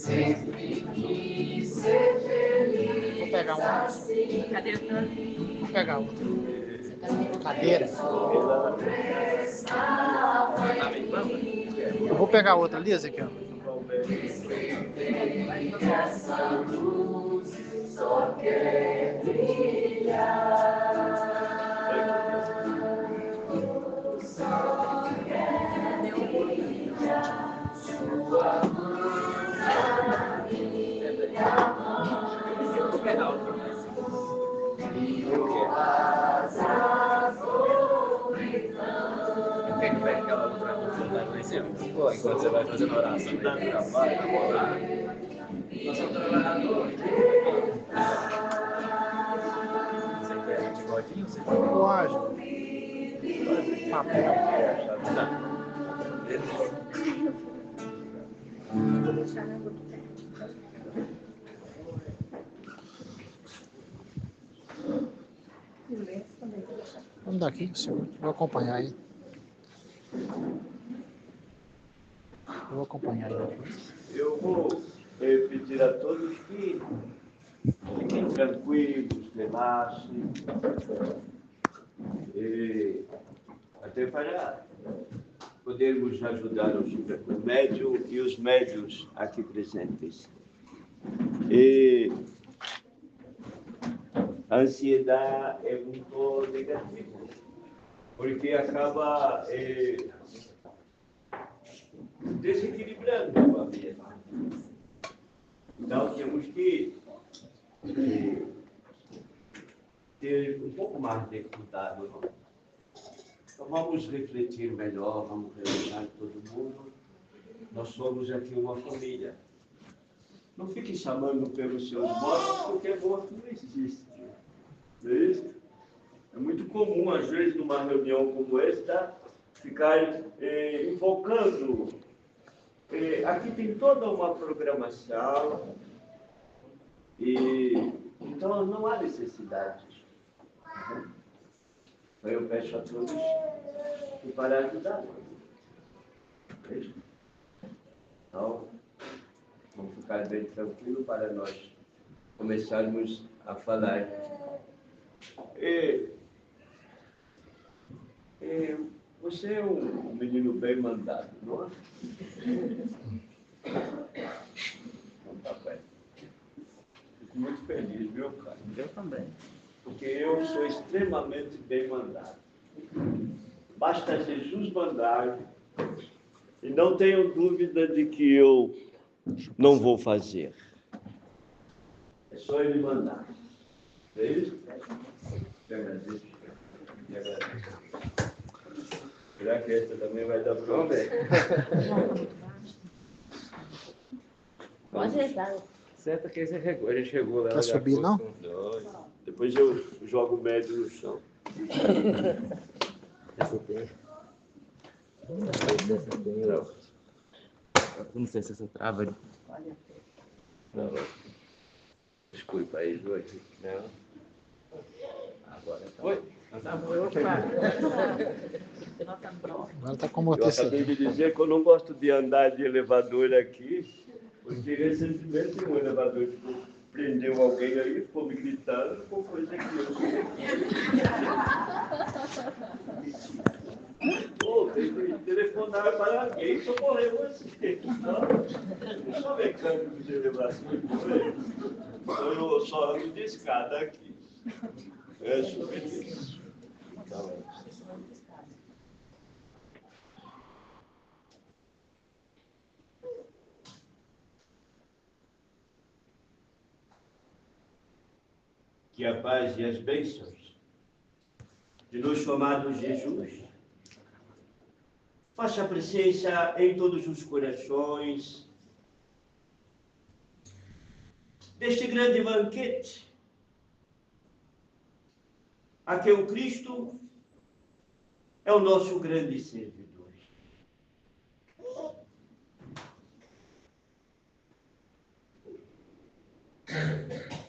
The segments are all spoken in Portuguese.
Sempre quis ser feliz. Vou pegar uma. Assim. Cadeira tá ali. Vou pegar outra. Cadeira. Eu vou pegar outra ali, Ezequiel. Essa luz só quer brilhar. Só quer brilhar. Sua mão na minha mão. E o asas voam. Quem pega aquela outra coisa no exemplo? Pô, enquanto você vai fazendo oração, dá trabalho, namorar. Nós somos trabalhadores. Você quer de godinho? Você Pode. Papel. Vou deixar na boca. Vamos daqui, vou acompanhar aí. Vou acompanhar aí depois. Eu vou pedir a todos que fiquem tranquilos, relaxem, até para podermos ajudar o médium e os médiuns aqui presentes. A ansiedade é muito negativa, porque acaba desequilibrando a vida. Então, temos que ter um pouco mais de cuidado, não? Então, vamos refletir melhor, vamos relaxar todo mundo. Nós somos aqui uma família. Não fique chamando pelos seus mortos, porque morto não existe. Não é isso? É muito comum, às vezes, numa reunião como esta, ficar invocando. Aqui tem toda uma programação, então não há necessidade. Então eu peço a todos para ajudar. Então, vamos ficar bem tranquilo para nós começarmos a falar. Você é um menino bem mandado, não é? Então, tá bem. Fico muito feliz, viu, cara? Eu também. Porque eu sou extremamente bem mandado. Basta Jesus mandar, e não tenho dúvida de que eu não vou fazer. É só Ele mandar. É isso? Te agradeço. Te agradeço. Será que essa também vai dar para onde? Pode rezar. Certo que a gente chegou lá. Quer subir, não? Depois eu jogo o médio no chão. Essa tem. Não sei se essa trava. Não. Desculpa aí, Jorge. Não. Agora tá. Foi? Tá bom. Agora tá como Eu acabei de dizer que eu não gosto de andar de elevador aqui, porque recentemente um elevador prendeu alguém aí, ficou me gritando, ficou coisa que eu Pô, tem que telefonar para alguém socorrer você. Não sou mecânico de elevação, eu só ando de escada aqui. É sobre isso. Que a paz e as bênçãos de nosso chamado Jesus faça presença em todos os corações deste grande banquete a que o Cristo é o nosso grande servidor.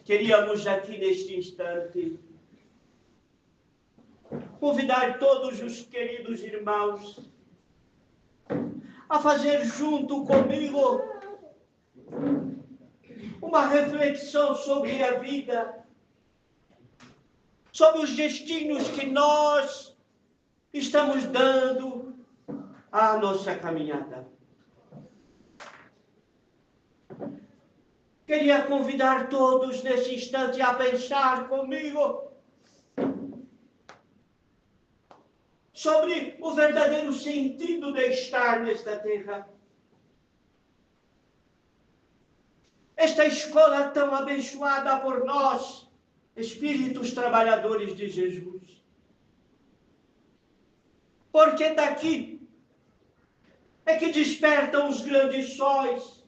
Queríamos aqui neste instante convidar todos os queridos irmãos a fazer junto comigo uma reflexão sobre a vida, sobre os destinos que nós estamos dando à nossa caminhada. Queria convidar todos nesse instante a pensar comigo sobre o verdadeiro sentido de estar nesta terra. Esta escola tão abençoada por nós, espíritos trabalhadores de Jesus. Porque daqui é que despertam os grandes sóis,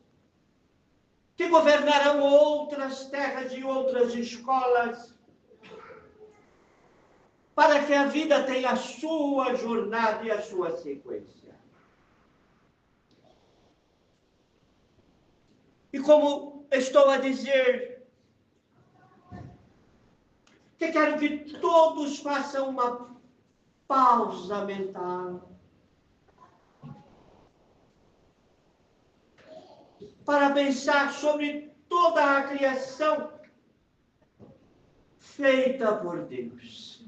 que governarão outras terras e outras escolas, para que a vida tenha a sua jornada e a sua sequência. E como estou a dizer, que quero que todos façam uma pausa mental para pensar sobre toda a criação feita por Deus.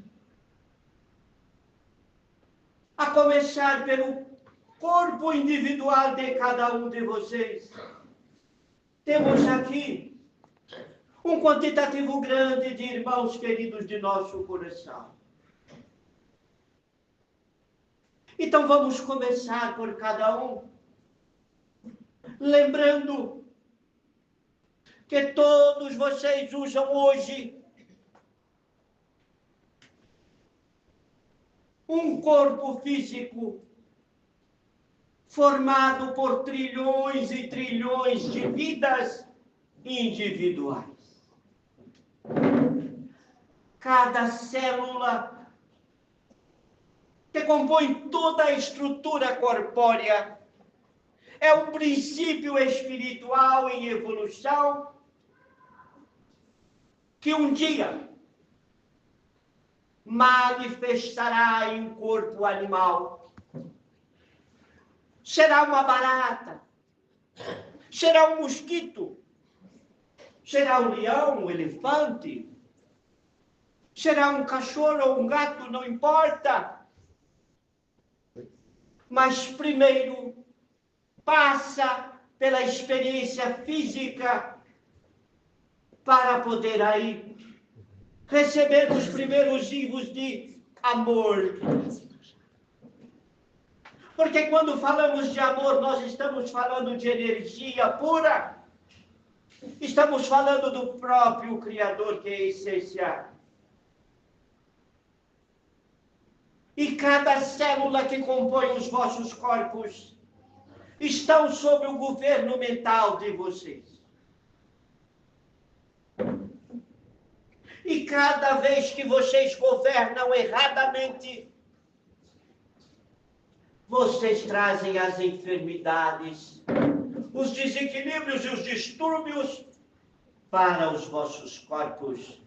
A começar pelo corpo individual de cada um de vocês. Temos aqui um quantitativo grande de irmãos queridos de nosso coração. Então vamos começar por cada um, lembrando que todos vocês usam hoje um corpo físico formado por trilhões e trilhões de vidas individuais. Cada célula que compõe toda a estrutura corpórea é um princípio espiritual em evolução que um dia manifestará em um corpo animal. Será uma barata, será um mosquito, será um leão, um elefante, será um cachorro ou um gato, não importa. Mas primeiro passa pela experiência física para poder aí receber os primeiros vivos de amor. Porque quando falamos de amor, nós estamos falando de energia pura. Estamos falando do próprio Criador, que é a essência. E cada célula que compõe os vossos corpos estão sob o governo mental de vocês. E cada vez que vocês governam erradamente, vocês trazem as enfermidades, os desequilíbrios e os distúrbios para os vossos corpos,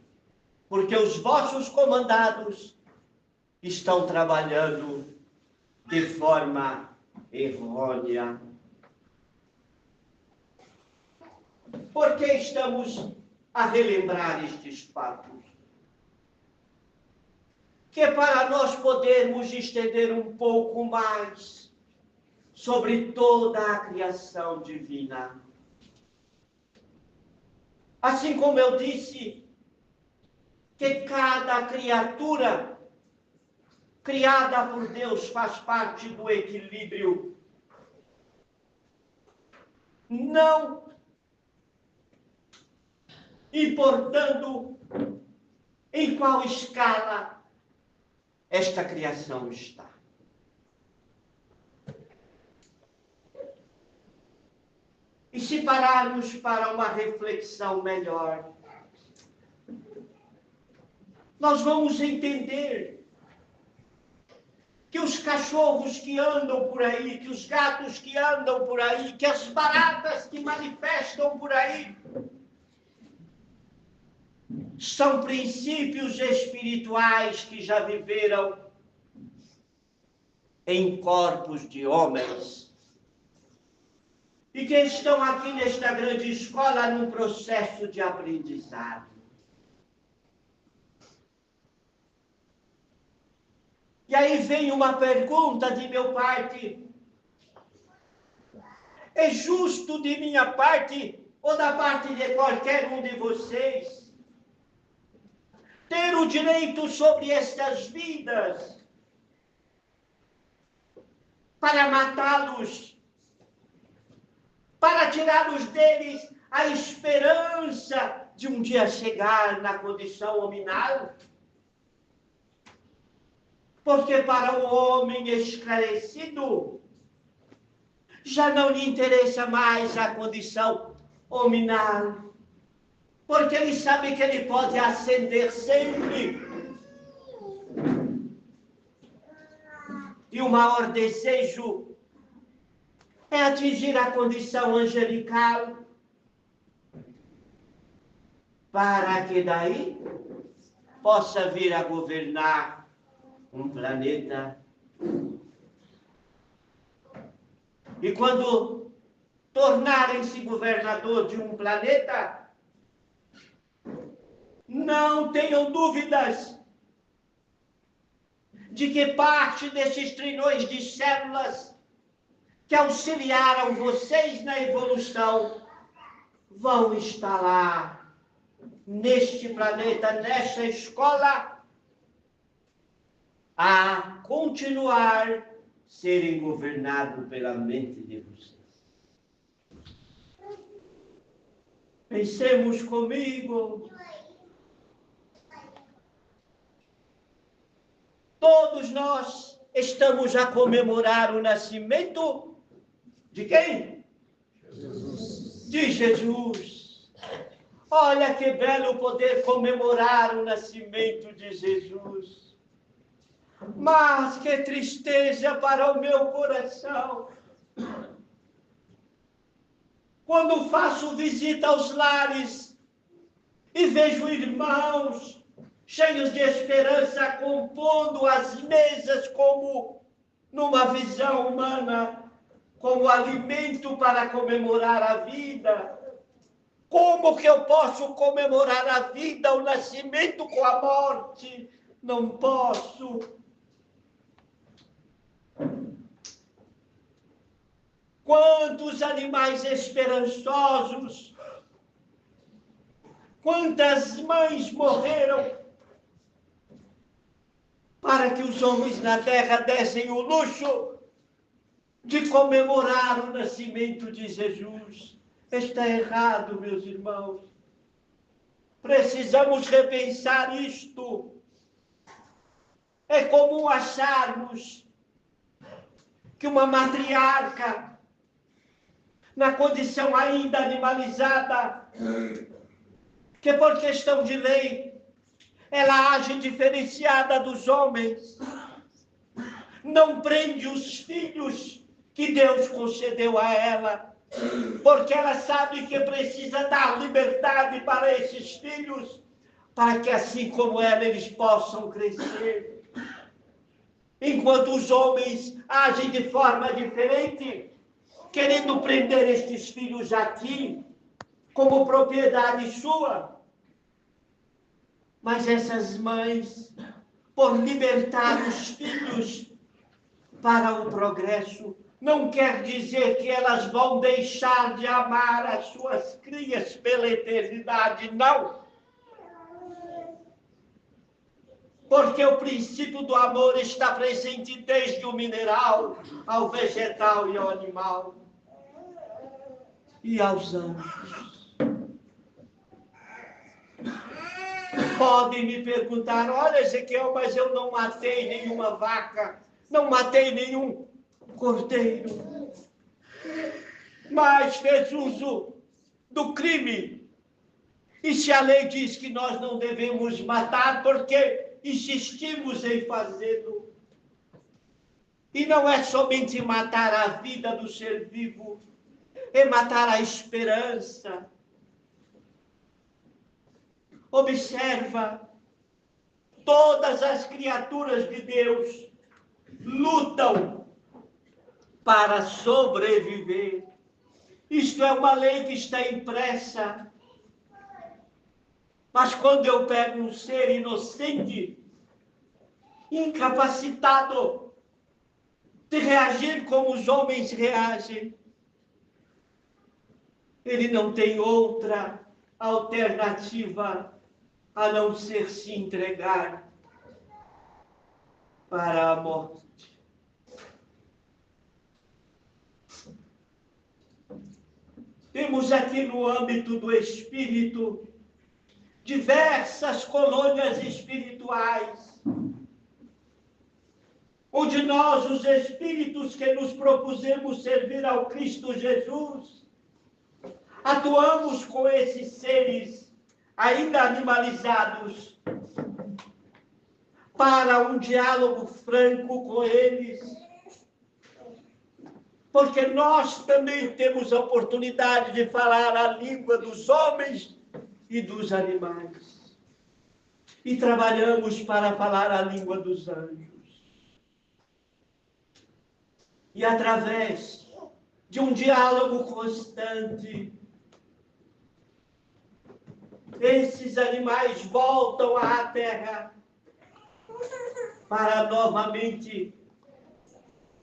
porque os vossos comandados estão trabalhando de forma errônea. Por que estamos a relembrar estes fatos? Que para nós podermos estender um pouco mais sobre toda a criação divina. Assim como eu disse, que cada criatura criada por Deus faz parte do equilíbrio. Não importando em qual escala esta criação está. E se pararmos para uma reflexão melhor, nós vamos entender que os cachorros que andam por aí, que os gatos que andam por aí, que as baratas que manifestam por aí, são princípios espirituais que já viveram em corpos de homens e que estão aqui nesta grande escola num processo de aprendizado. E aí vem uma pergunta de meu parte. É justo de minha parte, ou da parte de qualquer um de vocês, ter o direito sobre estas vidas para matá-los, para tirá-los deles a esperança de um dia chegar na condição hominal? Porque para o homem esclarecido, já não lhe interessa mais a condição hominal, porque ele sabe que ele pode ascender sempre. E o maior desejo é atingir a condição angelical, para que daí possa vir a governar um planeta. E quando tornarem-se governador de um planeta, não tenham dúvidas de que parte desses trilhões de células que auxiliaram vocês na evolução vão estar lá, neste planeta, nesta escola, a continuar serem governados pela mente de vocês. Pensemos comigo. Todos nós estamos a comemorar o nascimento de quem? Jesus. De Jesus. Olha que belo poder comemorar o nascimento de Jesus. Mas que tristeza para o meu coração quando faço visita aos lares e vejo irmãos cheios de esperança compondo as mesas como numa visão humana, como alimento para comemorar a vida. Como que eu posso comemorar a vida, o nascimento com a morte? Não posso. Quantos animais esperançosos, quantas mães morreram para que os homens na terra dessem o luxo de comemorar o nascimento de Jesus. Está errado, meus irmãos. Precisamos repensar isto. É comum acharmos que uma matriarca, na condição ainda animalizada, que por questão de lei, ela age diferenciada dos homens, não prende os filhos que Deus concedeu a ela, porque ela sabe que precisa dar liberdade para esses filhos, para que assim como ela, eles possam crescer. Enquanto os homens agem de forma diferente, querendo prender estes filhos aqui, como propriedade sua. Mas essas mães, por libertar os filhos para o progresso, não quer dizer que elas vão deixar de amar as suas crias pela eternidade, não. Porque o princípio do amor está presente desde o mineral, ao vegetal e ao animal. E aos anjos. Podem me perguntar, olha, Ezequiel, mas eu não matei nenhuma vaca, não matei nenhum cordeiro, mas fez uso do crime. E se a lei diz que nós não devemos matar, porque insistimos em fazê-lo. E não é somente matar a vida do ser vivo, é matar a esperança. Observa, todas as criaturas de Deus lutam para sobreviver. Isto é uma lei que está impressa. Mas quando eu pego um ser inocente, incapacitado de reagir como os homens reagem, ele não tem outra alternativa a não ser se entregar para a morte. Temos aqui no âmbito do espírito diversas colônias espirituais, onde nós, os espíritos que nos propusemos servir ao Cristo Jesus, atuamos com esses seres ainda animalizados para um diálogo franco com eles, porque nós também temos a oportunidade de falar a língua dos homens e dos animais. E trabalhamos para falar a língua dos anjos. E através de um diálogo constante, esses animais voltam à terra para novamente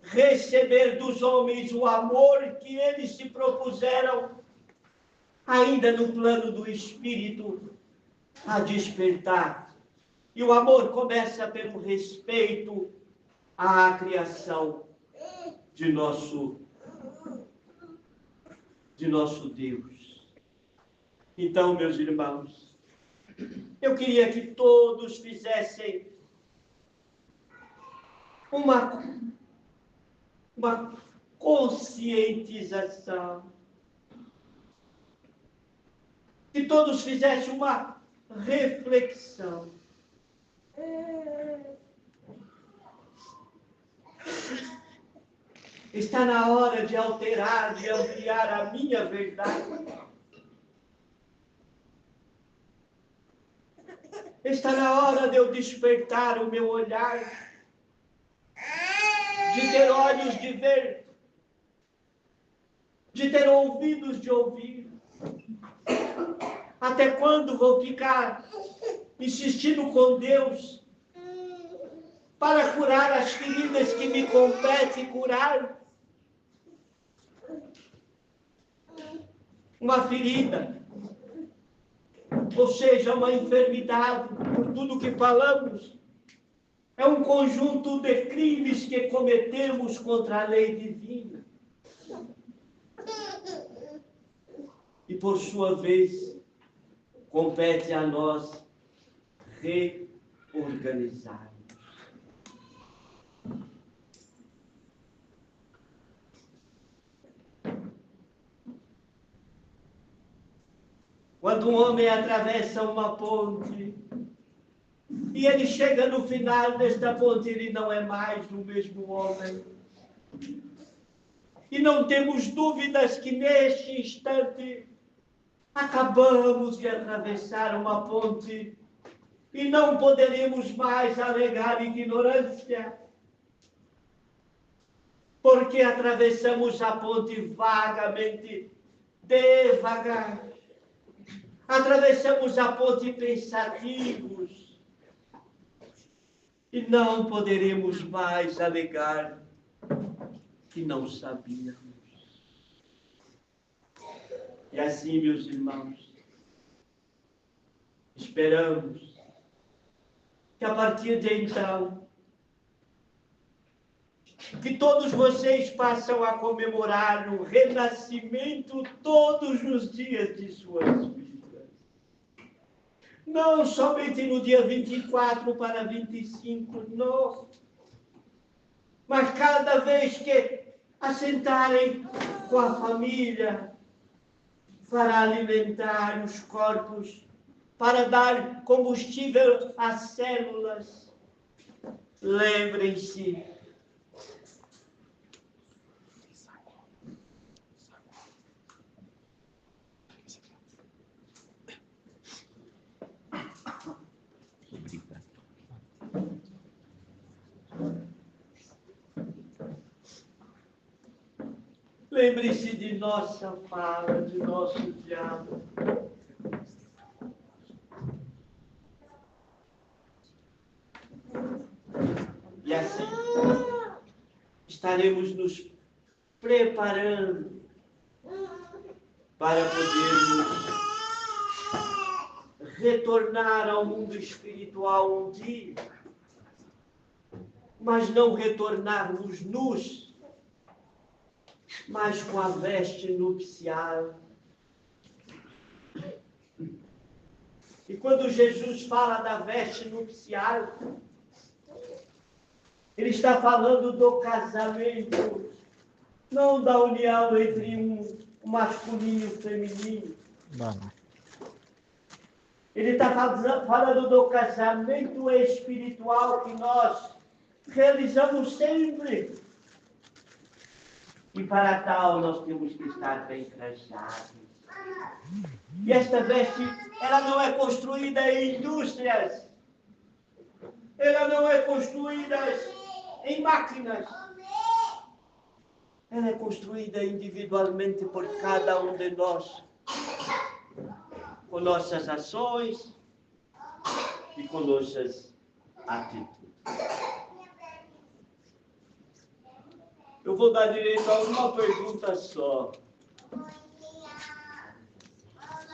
receber dos homens o amor que eles se propuseram, ainda no plano do espírito, a despertar. E o amor começa pelo respeito à criação de nosso Deus. Então, meus irmãos, eu queria que todos fizessem uma conscientização, que todos fizessem uma reflexão. Está na hora de alterar, de ampliar a minha verdade. Está na hora de eu despertar o meu olhar, de ter olhos de ver, de ter ouvidos de ouvir. Até quando vou ficar insistindo com Deus para curar as feridas que me compete curar? Uma ferida, ou seja, uma enfermidade, por tudo que falamos, é um conjunto de crimes que cometemos contra a lei divina. E, por sua vez, compete a nós reorganizarmos. Quando um homem atravessa uma ponte e ele chega no final desta ponte, ele não é mais o mesmo homem. E não temos dúvidas que neste instante acabamos de atravessar uma ponte e não poderemos mais alegar ignorância, porque atravessamos a ponte vagamente, devagar. Atravessamos a ponte pensativos e não poderemos mais alegar que não sabíamos. E assim, meus irmãos, esperamos que a partir de então, que todos vocês passam a comemorar o renascimento todos os dias de suas vidas. Não somente no dia 24 para 25, não. Mas cada vez que assentarem com a família para alimentar os corpos, para dar combustível às células, lembrem-se Lembre-se de nossa fala, de nosso diálogo. E assim, estaremos nos preparando para podermos retornar ao mundo espiritual um dia, mas não retornarmos nus, mas com a veste nupcial. E quando Jesus fala da veste nupcial, ele está falando do casamento, não da união entre um masculino e um feminino. Não. Ele está falando do casamento espiritual que nós realizamos sempre. E para tal nós temos que estar bem trajados. E esta veste, ela não é construída em indústrias. Ela não é construída em máquinas. Ela é construída individualmente por cada um de nós. Com nossas ações e com nossas atitudes. Eu vou dar direito a uma pergunta só.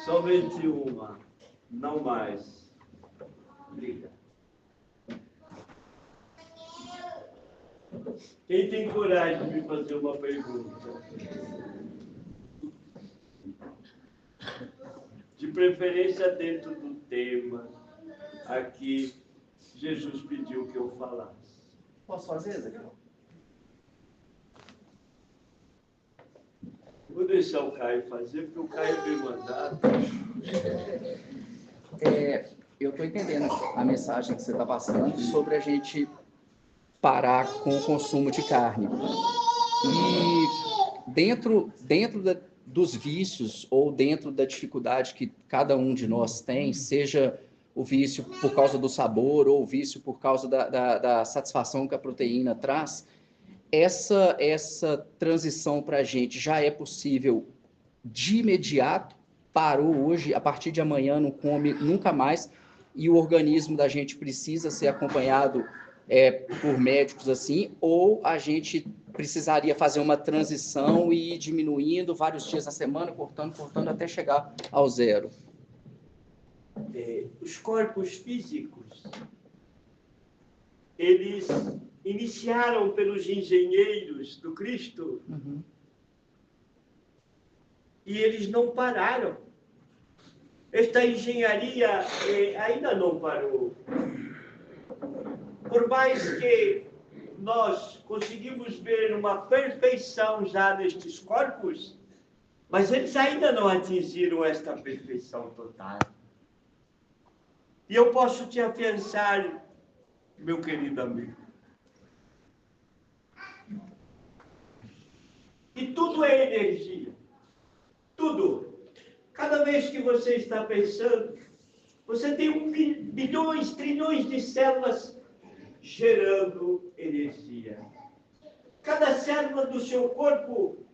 Somente uma, não mais. Obrigado. Quem tem coragem de me fazer uma pergunta? De preferência dentro do tema a que Jesus pediu que eu falasse. Posso fazer, Zé? Vou deixar o Caio fazer, porque o Caio veio mandado. Eu estou entendendo a mensagem que você está passando sobre a gente parar com o consumo de carne. E dentro dos vícios ou dentro da dificuldade que cada um de nós tem, seja o vício por causa do sabor ou o vício por causa da satisfação que a proteína traz, essa transição para a gente já é possível de imediato? Parou hoje, a partir de amanhã não come nunca mais, e o organismo da gente precisa ser acompanhado por médicos assim, ou a gente precisaria fazer uma transição e ir diminuindo vários dias na semana, cortando até chegar ao zero? Os corpos físicos, eles iniciaram pelos engenheiros do Cristo, e eles não pararam. Esta engenharia ainda não parou. Por mais que nós conseguimos ver uma perfeição já nestes corpos, mas eles ainda não atingiram esta perfeição total. E eu posso te afiançar, meu querido amigo, que tudo é energia. Tudo. Cada vez que você está pensando, você tem bilhões, trilhões de células gerando energia. Cada célula do seu corpo,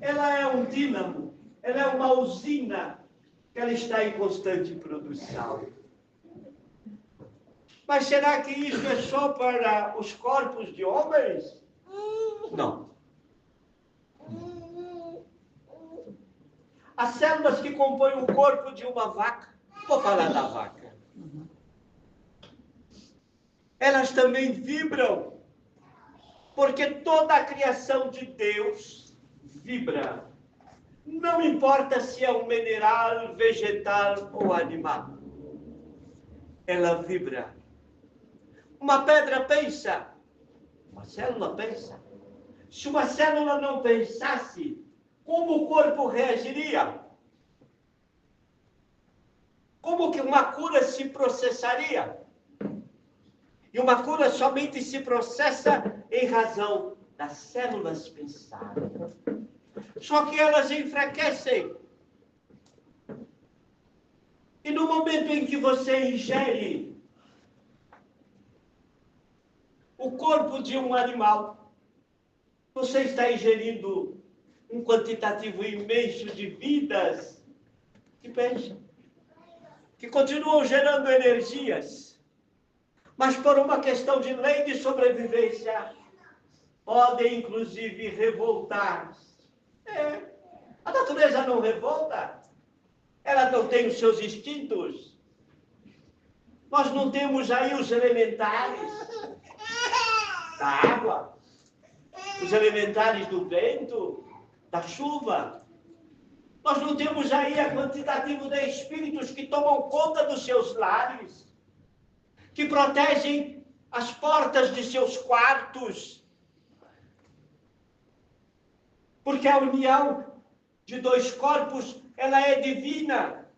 ela é um dínamo, ela é uma usina, que ela está em constante produção. Mas será que isso é só para os corpos de homens? Não. As células que compõem o corpo de uma vaca, vou falar da vaca, elas também vibram, porque toda a criação de Deus vibra. Não importa se é um mineral, vegetal ou animal. Ela vibra. Uma pedra pensa, uma célula pensa. Se uma célula não pensasse, como o corpo reagiria? Como que uma cura se processaria? E uma cura somente se processa em razão das células pensarem. Só que elas enfraquecem. E no momento em que você ingere o corpo de um animal, você está ingerindo um quantitativo imenso de vidas que pensam, que continuam gerando energias, mas por uma questão de lei de sobrevivência, podem inclusive revoltar-se. A natureza não revolta, ela não tem os seus instintos. Nós não temos aí os elementares da água, os elementares do vento, da chuva. Nós não temos aí a quantitativo de espíritos que tomam conta dos seus lares, que protegem as portas de seus quartos. Porque a união de dois corpos, ela é divina.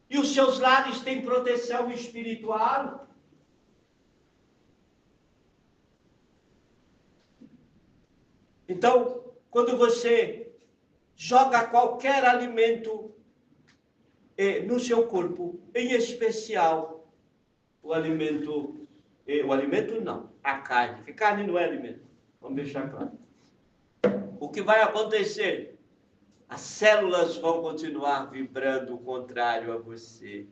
E os seus lares têm proteção espiritual. Então, quando você joga qualquer alimento no seu corpo, em especial a carne, que carne não é alimento, vamos deixar claro. O que vai acontecer? As células vão continuar vibrando o contrário a você.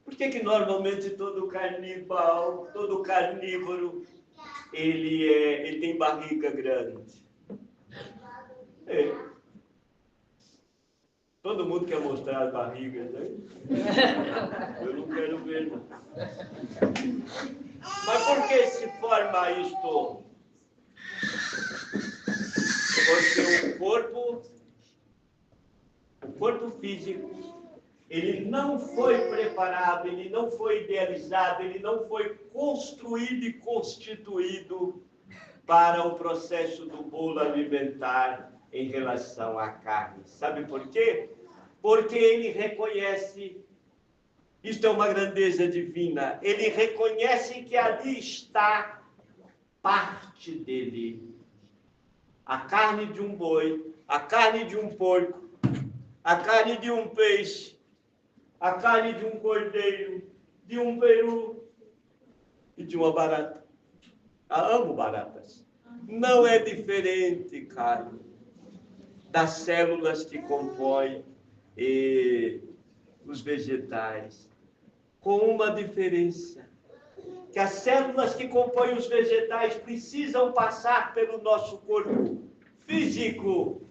Por que normalmente todo canibal, todo carnívoro, ele tem barriga grande? Todo mundo quer mostrar as barrigas, né? Eu não quero ver, não. Mas por que se forma isto? Porque o corpo físico, ele não foi preparado, ele não foi idealizado, ele não foi construído e constituído para o processo do bolo alimentar em relação à carne. Sabe por quê? Porque ele reconhece, isto é uma grandeza divina, ele reconhece que ali está parte dele. A carne de um boi, a carne de um porco, a carne de um peixe, a carne de um cordeiro, de um peru e de uma barata. Amo baratas. Não é diferente, carne, das células que compõem os vegetais. Com uma diferença, que as células que compõem os vegetais precisam passar pelo nosso corpo físico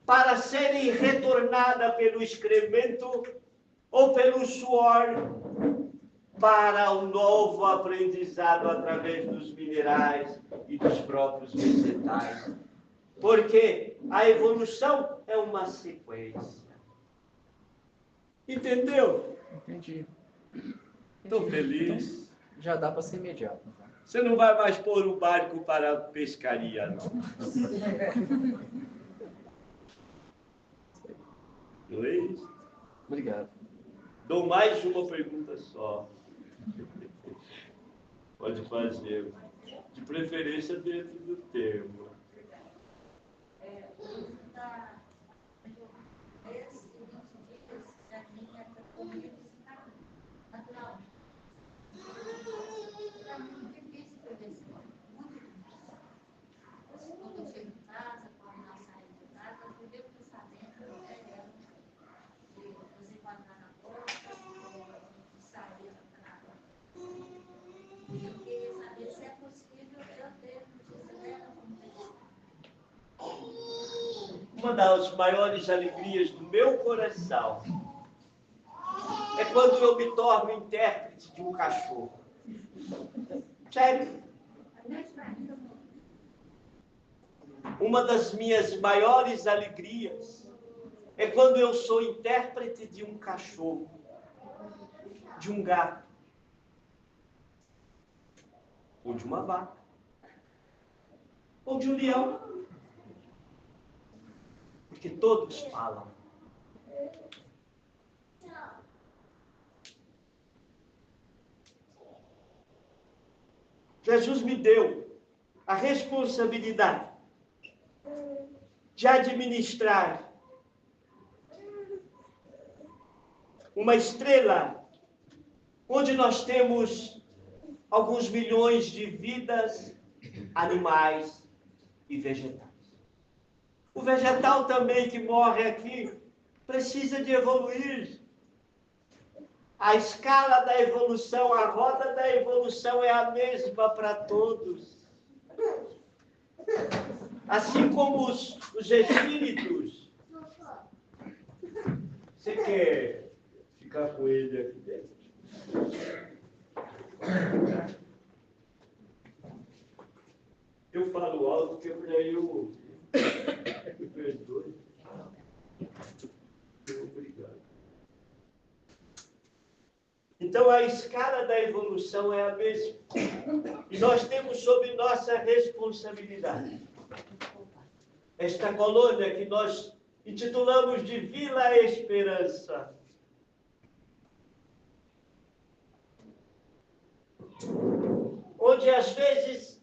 para serem retornadas pelo excremento ou pelo suor para o novo aprendizado através dos minerais e dos próprios vegetais. Porque a evolução é uma sequência. Entendeu? Entendi. Estou feliz. Então, já dá para ser imediato. Você não vai mais pôr o barco para a pescaria, não. Luiz? Obrigado. Dou mais uma pergunta só. Pode fazer. De preferência dentro do tema. Uma das maiores alegrias do meu coração é quando eu me torno intérprete de um cachorro. Sério. Uma das minhas maiores alegrias é quando eu sou intérprete de um cachorro, de um gato, ou de uma vaca, ou de um leão. Porque todos falam. Jesus me deu a responsabilidade de administrar uma estrela onde nós temos alguns milhões de vidas animais e vegetais. O vegetal também que morre aqui precisa de evoluir. A escala da evolução, a roda da evolução é a mesma para todos. Assim como os espíritos. Você quer ficar com ele aqui dentro? Eu falo alto que é para eu me perdoe. Obrigado. Então, a escala da evolução é a mesma. E nós temos sob nossa responsabilidade esta colônia que nós intitulamos de Vila Esperança. Onde, às vezes,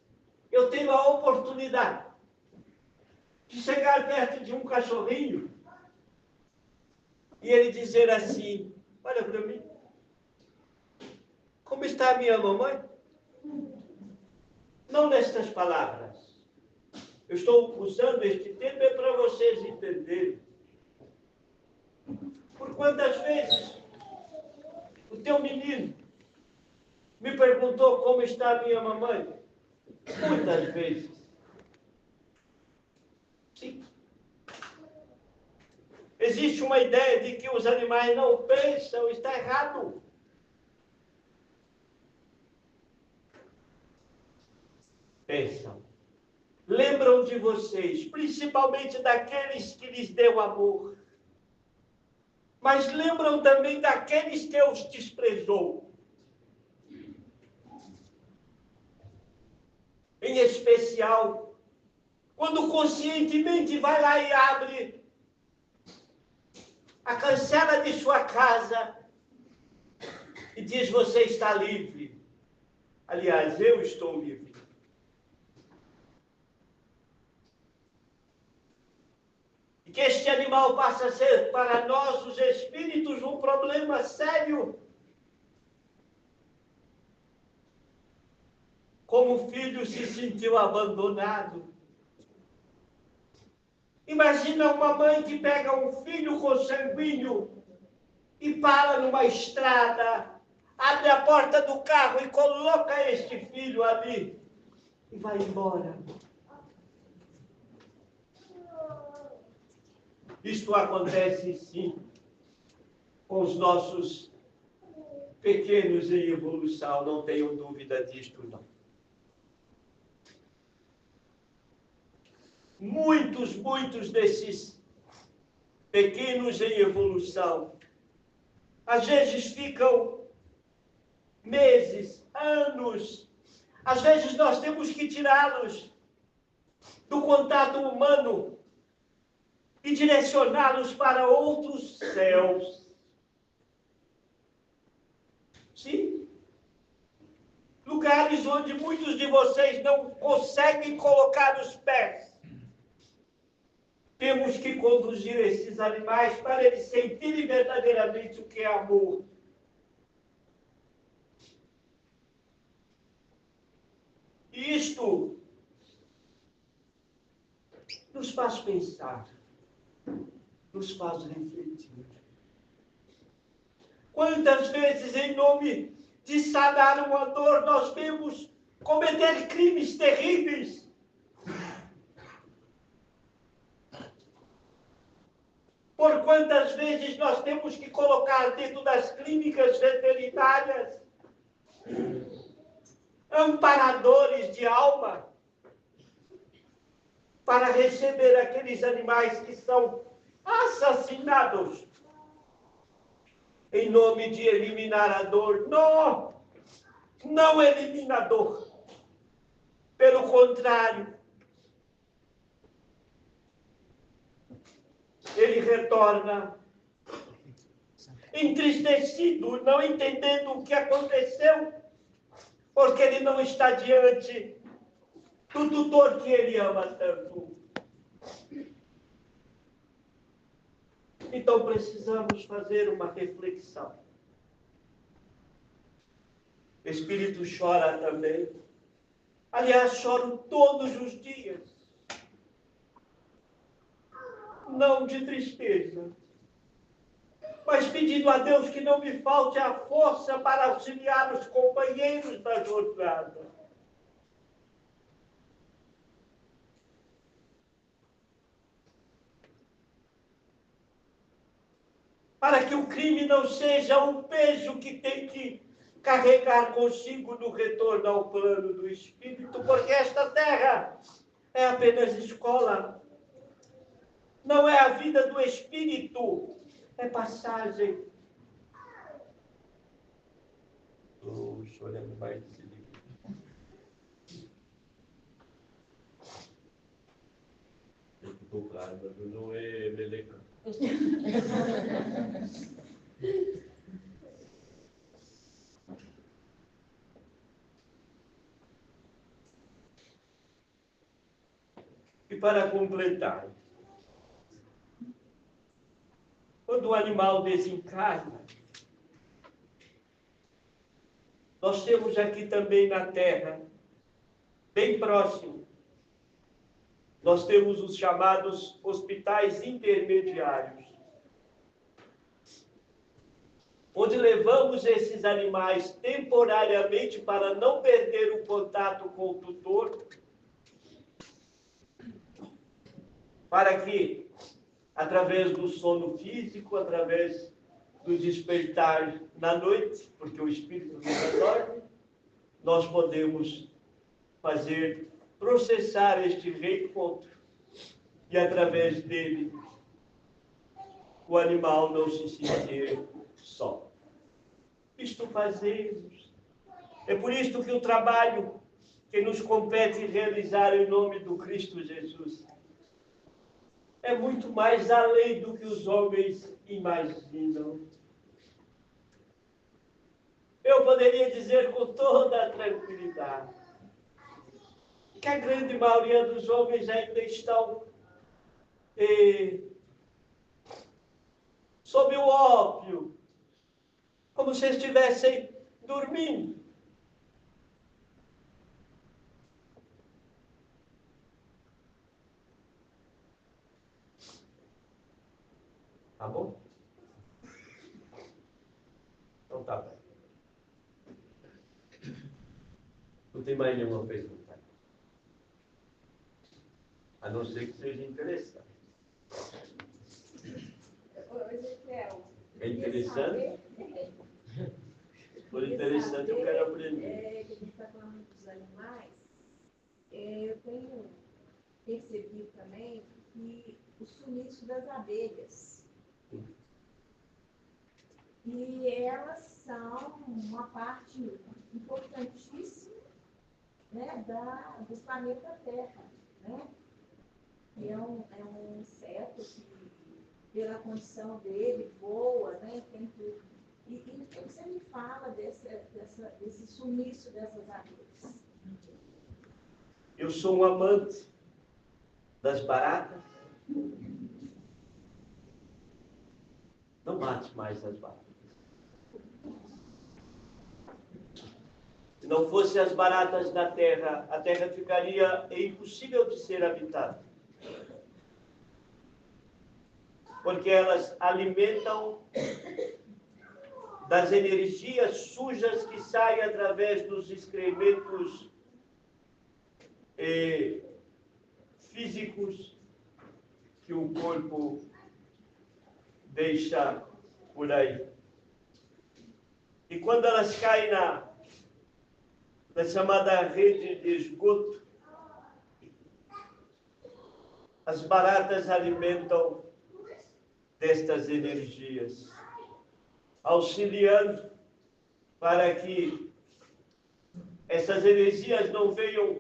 eu tenho a oportunidade de chegar perto de um cachorrinho e ele dizer assim: olha para mim, como está a minha mamãe? Não nestas palavras. Eu estou usando este tempo é para vocês entenderem. Por quantas vezes o teu menino me perguntou como está a minha mamãe? Muitas vezes. Sim. Existe uma ideia de que os animais não pensam, está errado. Pensam. Lembram de vocês, principalmente daqueles que lhes deu amor. Mas lembram também daqueles que os desprezou. Em especial, quando conscientemente vai lá e abre a cancela de sua casa e diz: você está livre. Aliás, eu estou livre. E que este animal passa a ser para nós, os espíritos, um problema sério. Como o filho se sentiu abandonado. Imagina uma mãe que pega um filho consanguíneo e para numa estrada, abre a porta do carro e coloca este filho ali e vai embora. Isto acontece, sim, com os nossos pequenos em evolução, não tenho dúvida disto, não. Muitos desses pequenos em evolução, às vezes ficam meses, anos, às vezes nós temos que tirá-los do contato humano e direcioná-los para outros céus. Sim. Lugares onde muitos de vocês não conseguem colocar os pés. Temos que conduzir esses animais para eles sentirem verdadeiramente o que é amor. E isto nos faz pensar, nos faz refletir. Quantas vezes, em nome de sanar uma dor, nós vemos cometer crimes terríveis? Por quantas vezes nós temos que colocar dentro das clínicas veterinárias amparadores de alma para receber aqueles animais que são assassinados em nome de eliminar a dor? Não, não elimina a dor. Pelo contrário, ele retorna entristecido, não entendendo o que aconteceu, porque ele não está diante do tutor que ele ama tanto. Então precisamos fazer uma reflexão. O espírito chora também. Aliás, choro todos os dias. não de tristeza, mas pedindo a Deus que não me falte a força para auxiliar os companheiros da jornada. Para que o crime não seja um peso que tem que carregar consigo no retorno ao plano do Espírito, porque esta terra é apenas escola. Não é a vida do Espírito, é passagem. O senhor é mais não é meleca. E para completar, quando o animal desencarna, nós temos aqui também na Terra, bem próximo, nós temos os chamados hospitais intermediários, onde levamos esses animais temporariamente para não perder o contato com o tutor, para que, através do sono físico, através do despertar na noite, porque o espírito nunca dorme, nós podemos processar este reencontro e, através dele, o animal não se sentir só. Isto fazemos. É por isto que o trabalho que nos compete realizar em nome do Cristo Jesus é muito mais além do que os homens imaginam. Eu poderia dizer com toda a tranquilidade que a grande maioria dos homens ainda estão sob o ópio, como se estivessem dormindo. Tá bom? Então tá bem. Não tem mais nenhuma pergunta. A não ser que seja interessante. É interessante? Se for interessante, eu quero aprender. Que a gente está falando dos animais, eu tenho percebido também que o sumiço das abelhas. E elas são uma parte importantíssima, né, do planeta Terra, né? E é um inseto que, pela condição dele, voa, né, tem tudo. E você me fala desse sumiço dessas abelhas? Eu sou um amante das baratas. Não mate mais as baratas. Se não fossem as baratas da terra, a terra ficaria impossível de ser habitada. Porque elas alimentam das energias sujas que saem através dos excrementos físicos que o corpo deixa por aí. E quando elas caem na chamada rede de esgoto, as baratas alimentam destas energias, auxiliando para que essas energias não venham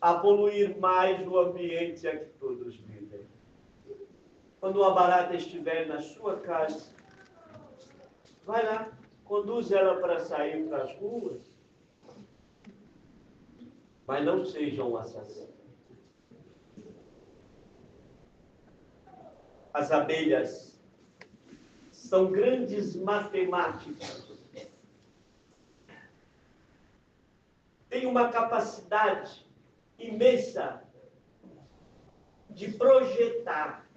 a poluir mais o ambiente a que todos vivem. Quando uma barata estiver na sua casa, vai lá, conduz ela para sair para as ruas, mas não sejam assassinos. As abelhas são grandes matemáticas. Têm uma capacidade imensa de projetar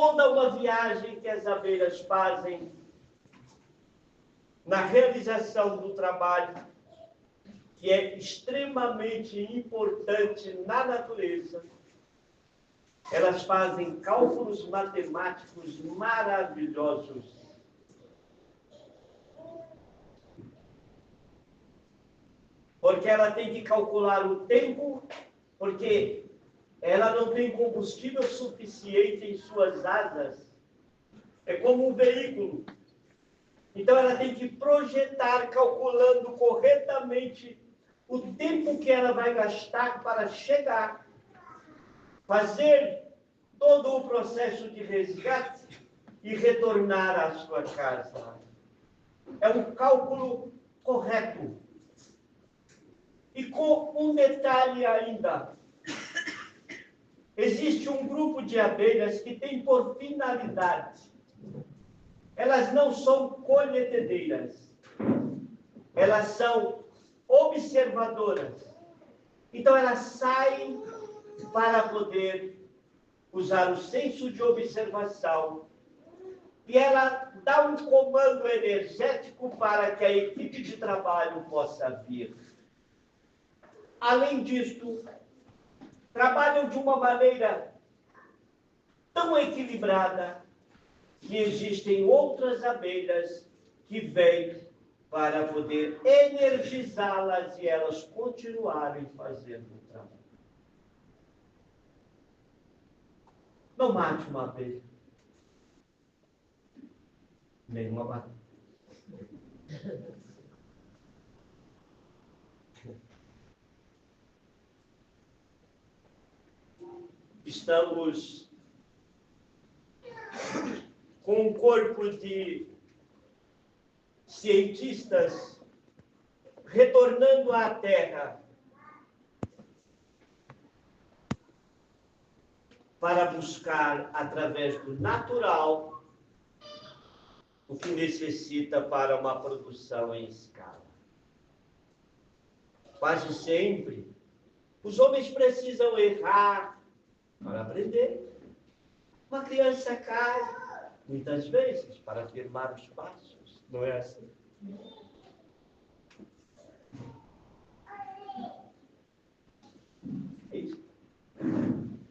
toda uma viagem que as abelhas fazem na realização do trabalho, que é extremamente importante na natureza. Elas fazem cálculos matemáticos maravilhosos. Porque ela tem que calcular o tempo, porque ela não tem combustível suficiente em suas asas. É como um veículo. Então ela tem que projetar, calculando corretamente o tempo que ela vai gastar para chegar, fazer todo o processo de resgate e retornar à sua casa. É um cálculo correto. E com um detalhe ainda. Existe um grupo de abelhas que tem por finalidade. Elas não são colheitadeiras. Elas são observadoras. Então elas saem para poder usar o senso de observação. E ela dá um comando energético para que a equipe de trabalho possa vir. Além disto, trabalham de uma maneira tão equilibrada que existem outras abelhas que vêm para poder energizá-las e elas continuarem fazendo o trabalho. Não mate uma abelha. Nenhuma bate. Estamos com um corpo de cientistas retornando à Terra para buscar, através do natural, o que necessita para uma produção em escala. Quase sempre, os homens precisam errar para aprender. Uma criança cai, muitas vezes, para firmar os passos. Não é assim? É isso.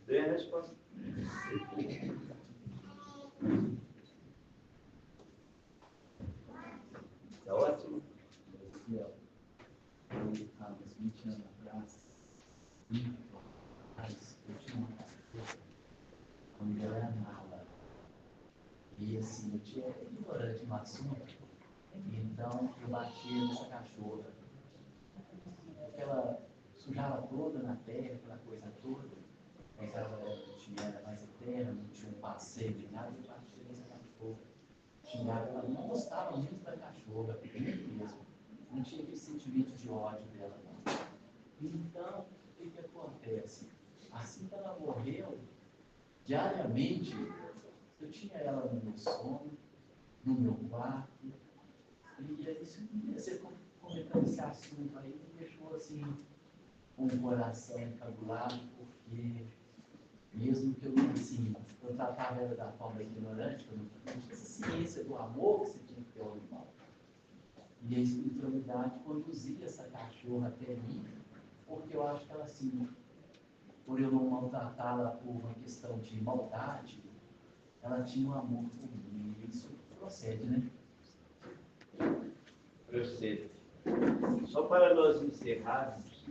Dê a resposta. Está ótimo. Há uns 20 anos atrás, eu tinha uma cachorra, o nome dela era Nala. E assim, eu tinha ignorante no assunto, então eu batia nessa cachorra. Porque ela sujava toda na terra, aquela coisa toda. Mas ela era mais eterna, não tinha um passeio de nada, eu batia nessa cachorra. Xingava, ela não gostava muito da cachorra, mesmo. Não tinha aquele sentimento de ódio dela, não. Então, o que acontece? Assim que ela morreu, diariamente, eu tinha ela no meu sono, no meu quarto, e aí, você comentando esse assunto aí, me deixou assim, com o coração encabulado, porque mesmo que eu, assim, eu tratava ela da forma ignorante, eu não tinha ciência do amor que você tinha que ter ao animal. E a espiritualidade conduzia essa cachorra até mim, porque eu acho que ela, assim, por eu não maltratá-la por uma questão de maldade, ela tinha um amor por mim. E isso procede, né? Procede. Só para nós encerrarmos,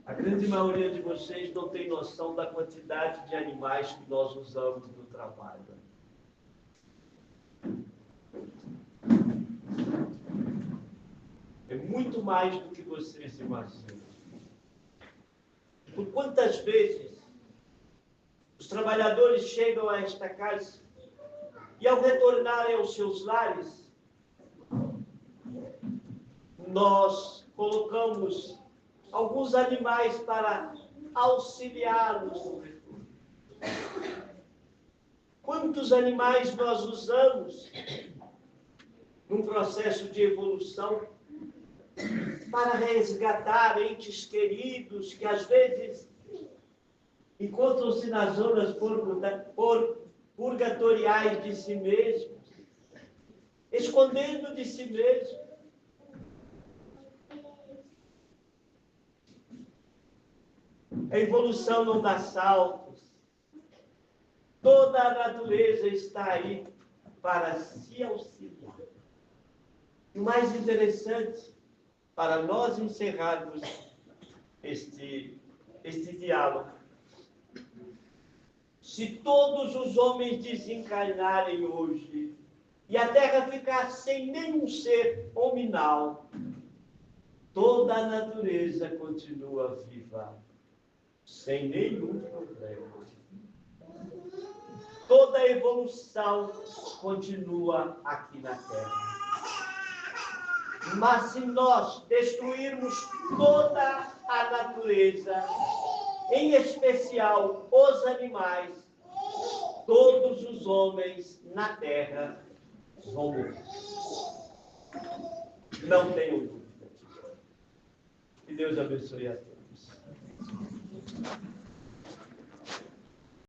a grande maioria de vocês não tem noção da quantidade de animais que nós usamos no trabalho. É muito mais do que vocês imaginam. Por quantas vezes os trabalhadores chegam a esta casa e, ao retornarem aos seus lares, nós colocamos alguns animais para auxiliá-los no retorno. Quantos animais nós usamos num processo de evolução para resgatar entes queridos que às vezes encontram-se nas zonas por purgatoriais de si mesmos, escondendo de si mesmos. A evolução não dá saltos. Toda a natureza está aí para se auxiliar. E o mais interessante, para nós encerrarmos este diálogo, se todos os homens desencarnarem hoje e a Terra ficar sem nenhum ser hominal, toda a natureza continua viva, sem nenhum problema. Toda a evolução continua aqui na Terra. Mas se nós destruirmos toda a natureza, em especial os animais, todos os homens na Terra vão morrer. Não tenham dúvida. Que Deus abençoe a todos.